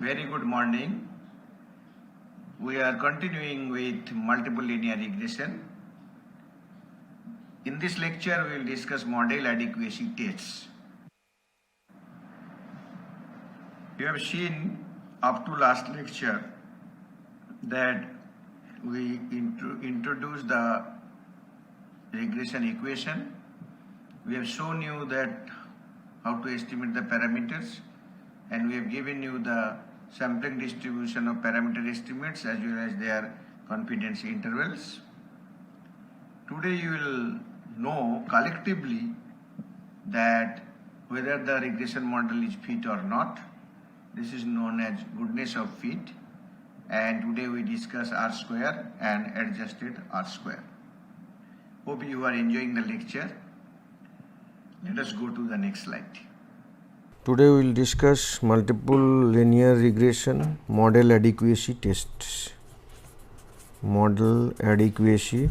Very good morning. We are continuing with multiple linear regression. In this lecture, we will discuss model adequacy tests. You have seen up to last lecture that we introduced the regression equation. We have shown you that how to estimate the parameters, and we have given you the sampling distribution of parameter estimates as well as their confidence intervals. Today you will know collectively that whether the regression model is fit or not. This is known as goodness of fit, and today we discuss R square and adjusted R square. Hope you are enjoying the lecture. Let us go to the next slide. Today we will discuss multiple linear regression model adequacy tests. Model adequacy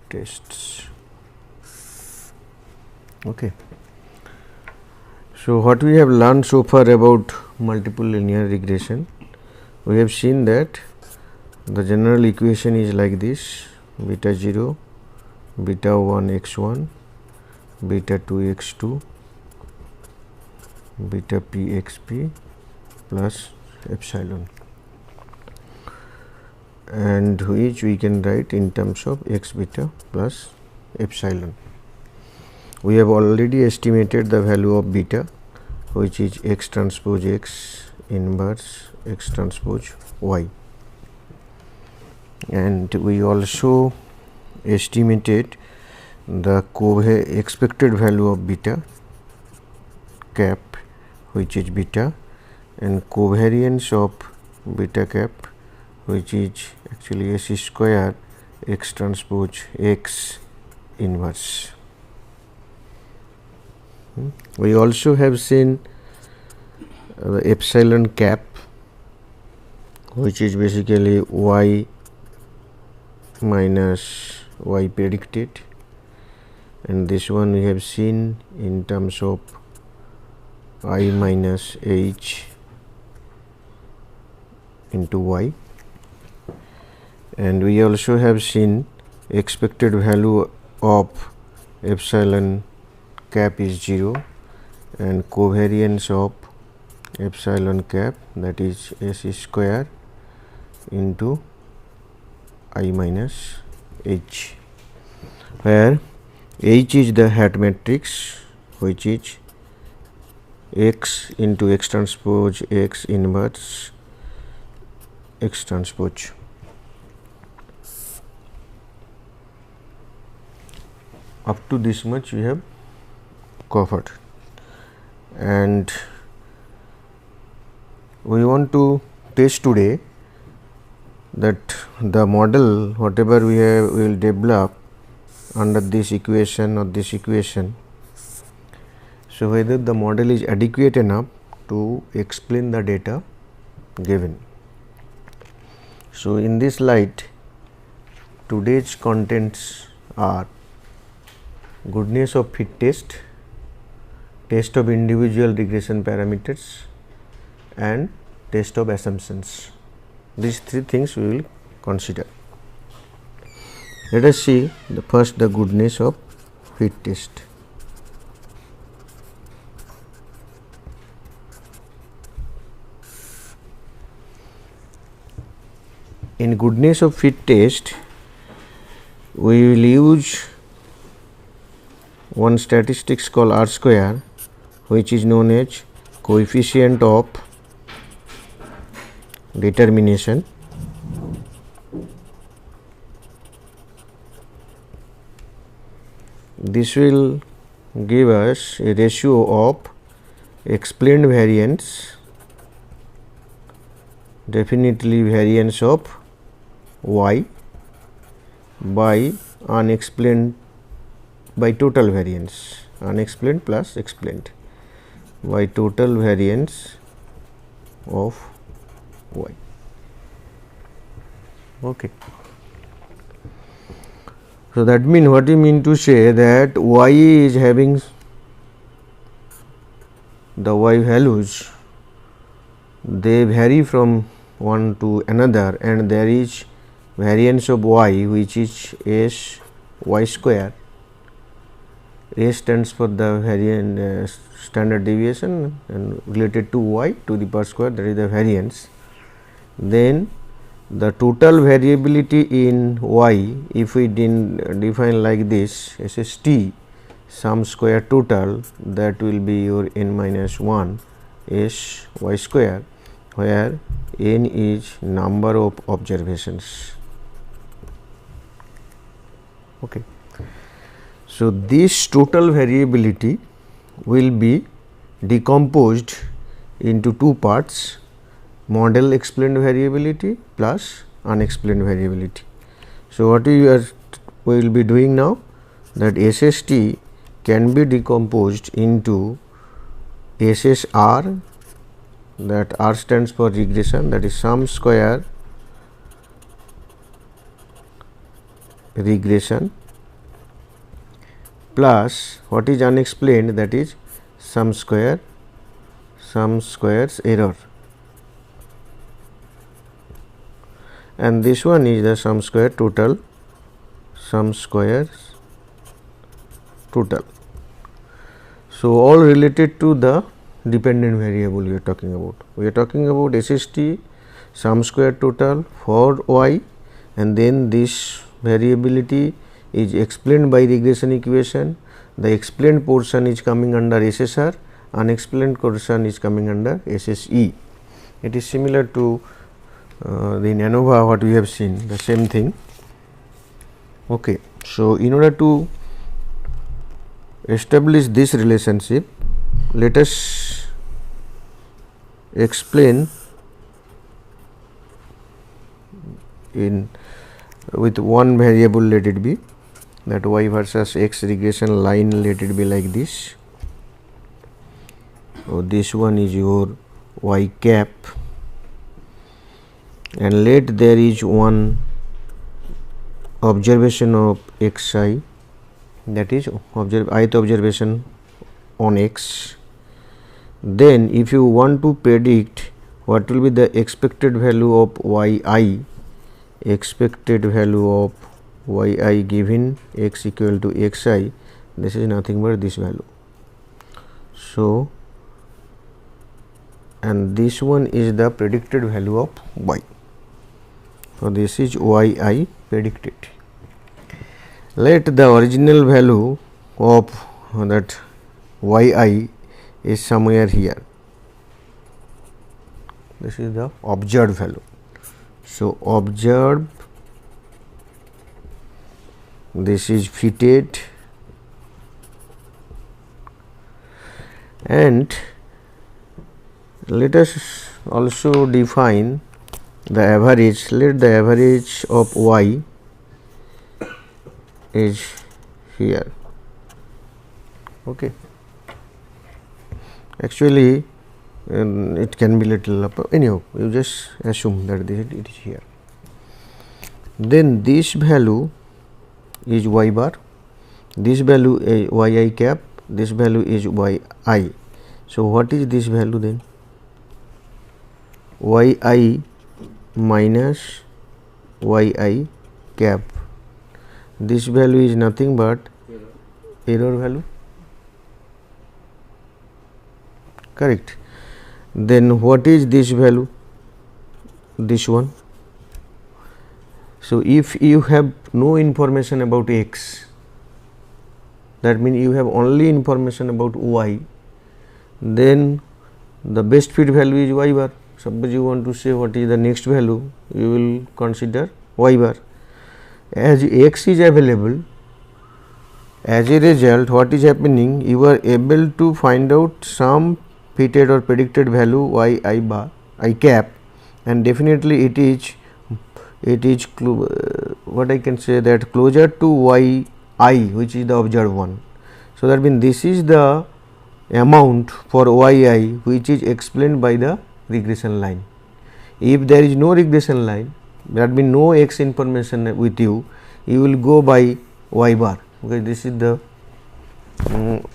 tests. Okay. So what we have learned so far about multiple linear regression, we have seen that the general equation is like this: beta 0, beta 1 x1, beta 2 x2, beta p xp plus epsilon, and which we can write in terms of x beta plus epsilon. We have already estimated the value of beta, which is x transpose x inverse x transpose y, and we also estimated the expected value of beta cap, which is beta, and covariance of beta cap, which is actually s square x transpose x inverse. We also have seen the epsilon cap, which is basically y minus y predicted, and this one we have seen in terms of I minus h into y, and we also have seen expected value of epsilon cap is 0 and covariance of epsilon cap, that is s square into I minus h, where h is the hat matrix, which is x into x transpose x inverse x transpose. Up to this much we have covered, and we want to test today that the model whatever we will develop under this equation or this equation, so whether the model is adequate enough to explain the data given. So in this slide, today's contents are goodness of fit test, test of individual regression parameters, and test of assumptions. These three things we will consider. Let us see first the goodness of fit test. In goodness of fit test, we will use one statistics called R square, which is known as coefficient of determination. This will give us a ratio of explained variance, definitely variance of y, by unexplained by total variance, unexplained plus explained, by total variance of y. Okay. So that means, what you mean to say that y is having the y values, they vary from one to another, and there is variance of y which is s y square. S stands for the standard deviation, and related to y to the power square, that is the variance. Then the total variability in y, if we define like this, SST sum square total, that will be your n minus 1 s y square, where n is number of observations. Okay. So, this total variability will be decomposed into two parts: model explained variability plus unexplained variability. So, what we will be doing now, that SST can be decomposed into SSR, that R stands for regression, that is sum square regression, plus what is unexplained, that is sum square's error, and this one is the sum square total. So, all related to the dependent variable we are talking about. We are talking about SST sum square total for y, and then this variability is explained by regression equation. The explained portion is coming under SSR, unexplained portion is coming under SSE. It is similar to the ANOVA what we have seen, the same thing. Okay. So, in order to establish this relationship, let us explain with one variable, let it be that y versus x regression line, let it be like this. So, this one is your y cap, and let there is one observation of xi, that is ith observation on x. Then if you want to predict what will be the expected value of yi, expected value of yi given x equal to xi, this is nothing but this value. So, and this one is the predicted value of y. So, this is yi predicted. Let the original value of that yi is somewhere here. This is the observed value. So, observed, this is fitted, and let us also define the average. Let the average of y is here. Okay. Actually, it can be little up. Anyhow, you just assume that it is here. Then this value is y bar, this value is yi cap, this value is yi. So, what is this value then? Yi minus yi cap. This value is nothing but error value. Correct. Then what is this value? This one. So, if you have no information about x, that means you have only information about y, then the best fit value is y bar. Suppose you want to say what is the next value, you will consider y bar. As x is available, as a result, what is happening? You are able to find out some fitted or predicted value yi bar, I cap, and definitely it is what I can say, that closer to yi, which is the observed one. So, that means this is the amount for yi which is explained by the regression line. If there is no regression line, that means no x information with you, you will go by y bar. Okay, this is the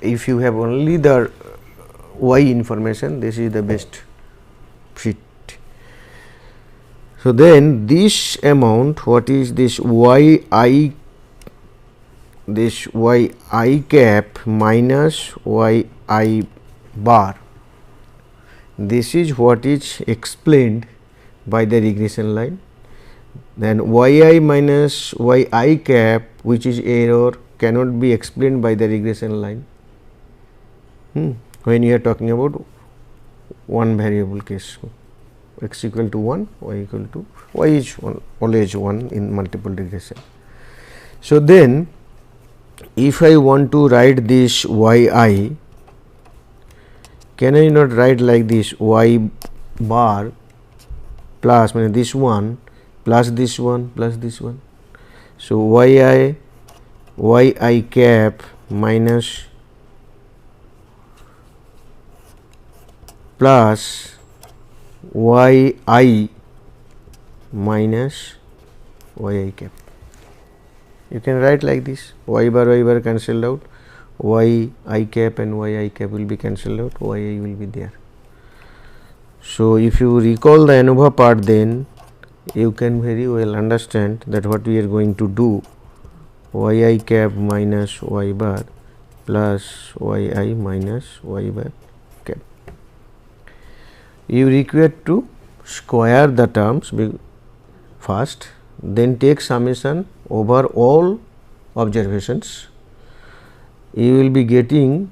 if you have only the y information, this is the best fit. So then this amount, what is this yi cap minus yi bar, this is what is explained by the regression line. Then yi minus yi cap, which is error, cannot be explained by the regression line when you are talking about one variable case, x equal to 1, y equal to y is always 1 in multiple regression. So then if I want to write this yi, can I not write like this y bar plus this one plus this one plus this one? So yi cap minus plus yi minus yi cap. You can write like this, y bar cancelled out, yi cap and yi cap will be cancelled out, yi will be there. So if you recall the ANOVA part, then you can very well understand that what we are going to do, yi cap minus y bar plus yi minus y bar cap. You require to square the terms first, then take summation over all observations. You will be getting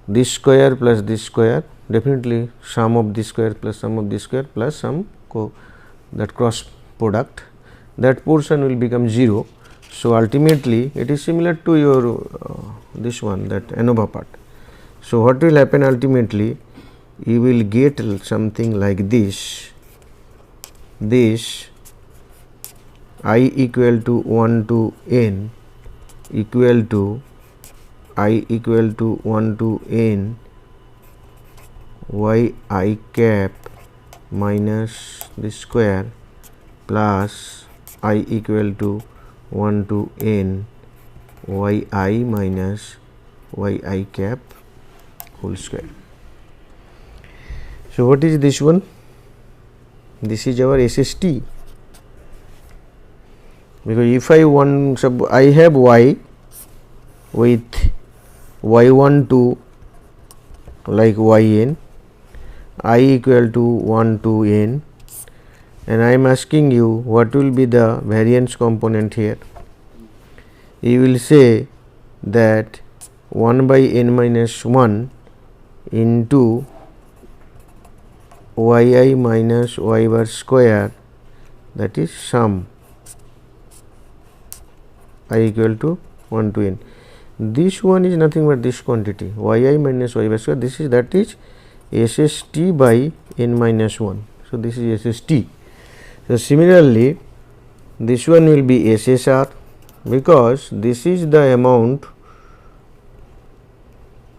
this square plus this square, definitely sum of this square plus sum of this square plus some that cross product, that portion will become 0. So ultimately it is similar to your this one, that ANOVA part. So what will happen ultimately, you will get something like this I equal to 1 to n equal to I equal to 1 to n yi cap minus this square plus I equal to 1 to n yi minus yi cap whole square. So what is this one? This is our SST, because if I want, I have y with y1 to like yn, I equal to 1 to n, and I am asking you what will be the variance component here. You will say that 1 by n minus 1 into yi minus y bar square, that is sum I equal to 1 to n. This one is nothing but this quantity yi minus y bar square, this is, that is SST by n minus 1. So this is SST. So similarly this one will be SSR, because this is the amount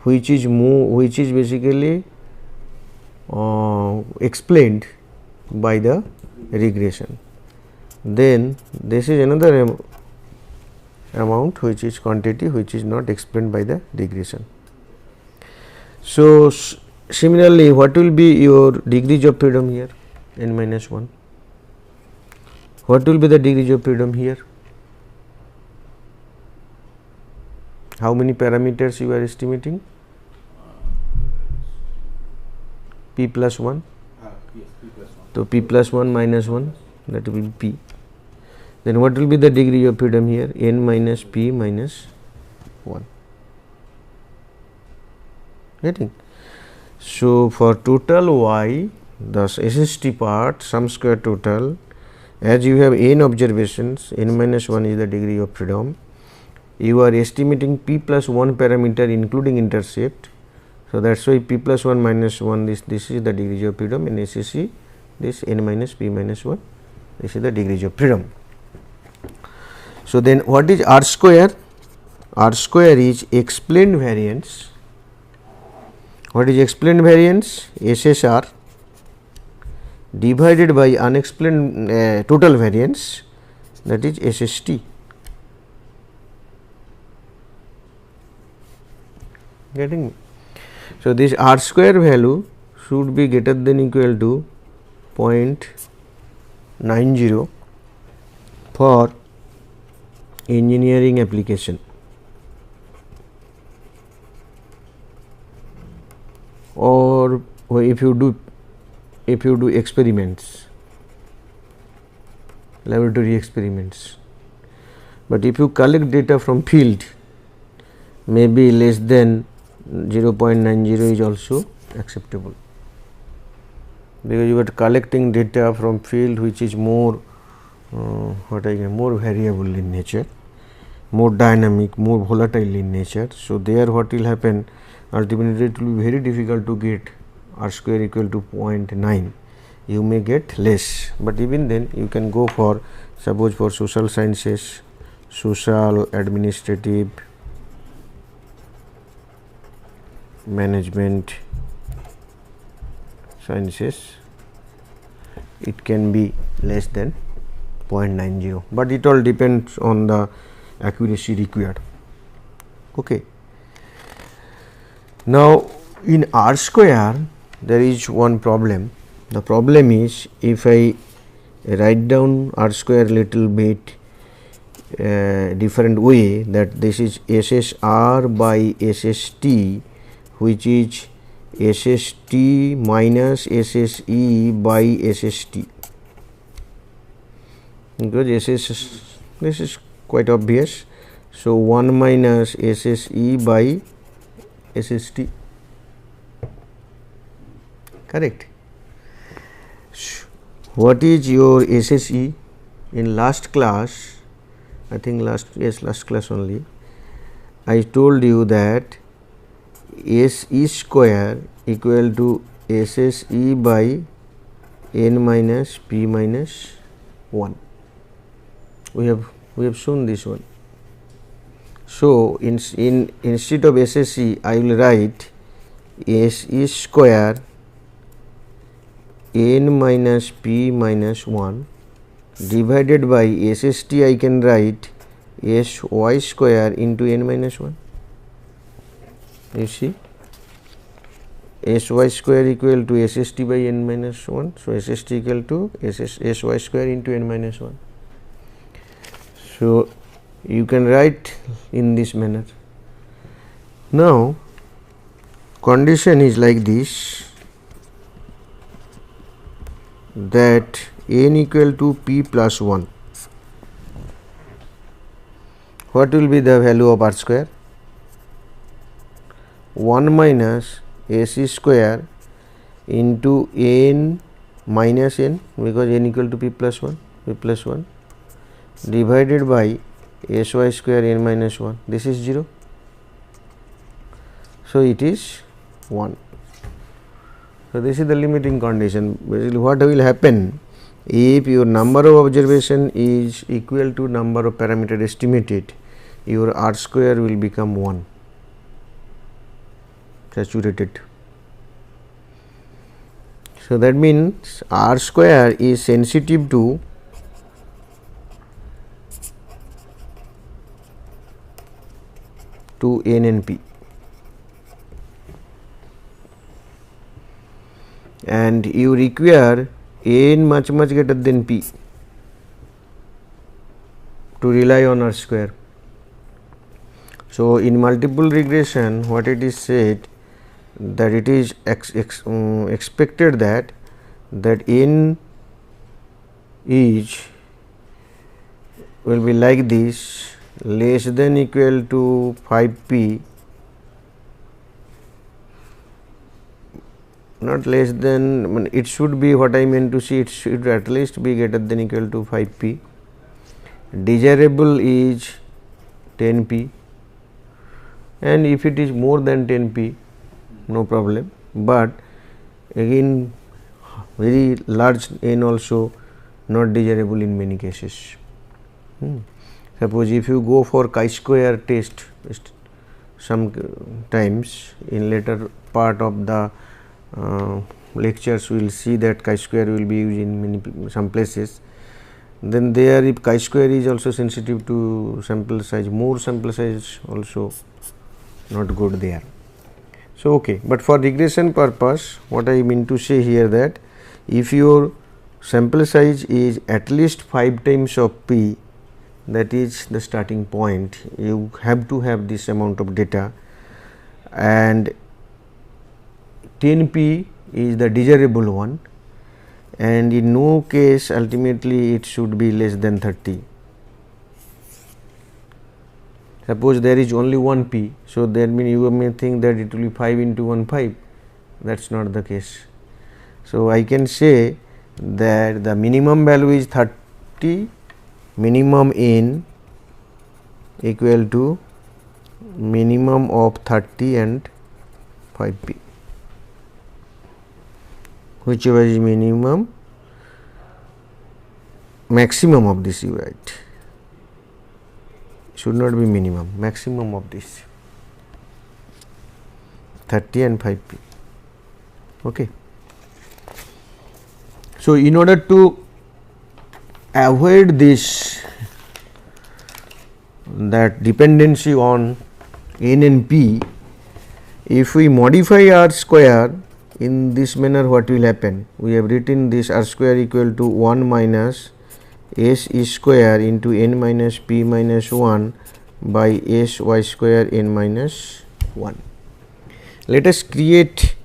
which is basically explained by the regression. Then this is another amount which is quantity which is not explained by the regression. So similarly, what will be your degrees of freedom here? N minus 1. What will be the degrees of freedom here? How many parameters you are estimating? P plus 1. Yes, P plus 1. So P plus 1 minus 1, that will be P. Then what will be the degree of freedom here? N minus P minus 1. Getting? So for total y, the SST part, sum square total, as you have n observations, n minus 1 is the degree of freedom. You are estimating P plus 1 parameter including intercept. So that's why P plus 1 minus 1, this is the degree of freedom. In SSE, this n minus P minus 1, this is the degree of freedom. So then what is R square? R square is explained variance. What is explained variance? SSR divided by unexplained total variance, that is SST. Getting me? So, this r square value should be greater than equal to 0.90 for engineering application, or if you do experiments, laboratory experiments. But if you collect data from field, maybe less than 0.90 is also acceptable, because you are collecting data from field which is more more variable in nature, more dynamic, more volatile in nature. So, there what will happen, ultimately it will be very difficult to get r square equal to 0.9, you may get less, but even then you can go for, suppose for social sciences, social, administrative, management sciences, it can be less than 0.90, but it all depends on the accuracy required. Okay. Now, in r square there is one problem. The problem is, if I write down r square little bit different way, that this is SSR by SST, which is SST minus SSE by SST, because this is quite obvious. So, 1 minus SSE by SST, correct. What is your SSE? In last class, I think last class only, I told you that SE square equal to SSE by n minus p minus 1. We have shown this one. So, instead of SSE, I will write SE square n minus p minus 1 divided by SST, I can write SY square into n minus 1. You see, SY square equal to SST by n minus 1. So, SST equal to SY square into n minus 1. So, you can write in this manner. Now, condition is like this, that n equal to p plus 1. What will be the value of r square? 1 minus AC square into n minus n, because n equal to p plus 1, divided by SY square n minus 1, this is 0. So, it is 1. So, this is the limiting condition. Basically, what will happen, if your number of observation is equal to number of parameter estimated, your r square will become 1, saturated. So, that means r square is sensitive to n and p, and you require n much greater than p to rely on r square. So, in multiple regression, what it is said, that it is expected that n is will be like this, less than equal to 5p, not less than, it should be, what I meant to see, it should at least be greater than equal to 5p. Desirable is 10p, and if it is more than 10p, no problem, but again very large n also not desirable in many cases. Suppose if you go for chi-square test, sometimes in later part of the lectures we will see that chi-square will be used in some places. Then there, if chi-square is also sensitive to sample size, more sample size also not good there. So, okay, but for regression purpose, what I mean to say here that if your sample size is at least 5 times of p, that is the starting point, you have to have this amount of data, and 10p is the desirable one, and in no case ultimately it should be less than 30. Suppose there is only 1 p, so that means you may think that it will be 5 into 1 5, that is not the case. So, I can say that the minimum value is 30, minimum n equal to minimum of 30 and 5 p, whichever is minimum, maximum of this you write, should not be minimum, maximum of this 30 and 5 p. Okay. So, in order to avoid this, that dependency on n and p, if we modify r square in this manner, what will happen? We have written this r square equal to 1 minus s square into n minus p minus 1 by s y square n minus 1. Let us create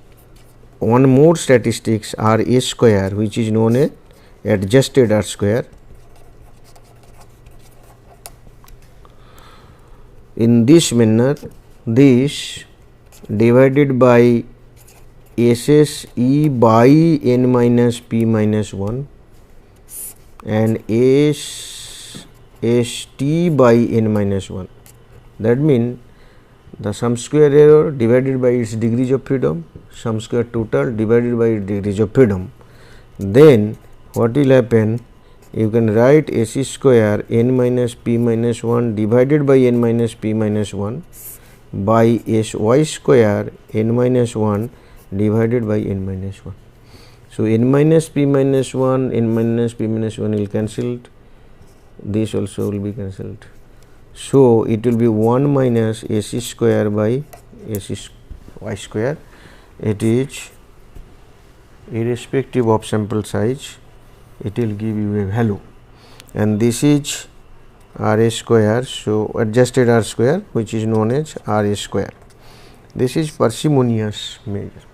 one more statistics r a square, which is known as adjusted r square. In this manner, this divided by s e by n minus p minus 1 and s t by n minus 1. That means the sum square error divided by its degrees of freedom, sum square total divided by its degrees of freedom. Then what will happen? You can write s square n minus p minus 1 divided by n minus p minus 1 by s y square n minus 1 divided by n minus 1. So, n minus p minus 1, n minus p minus 1 will cancelled, this also will be cancelled. So, it will be 1 minus s square by s y square. It is irrespective of sample size, it will give you a value, and this is r a square. So, adjusted r square, which is known as r a square. This is parsimonious measure.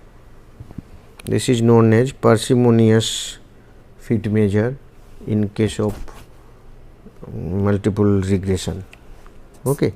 This is known as parsimonious fit measure in case of multiple regression. Okay.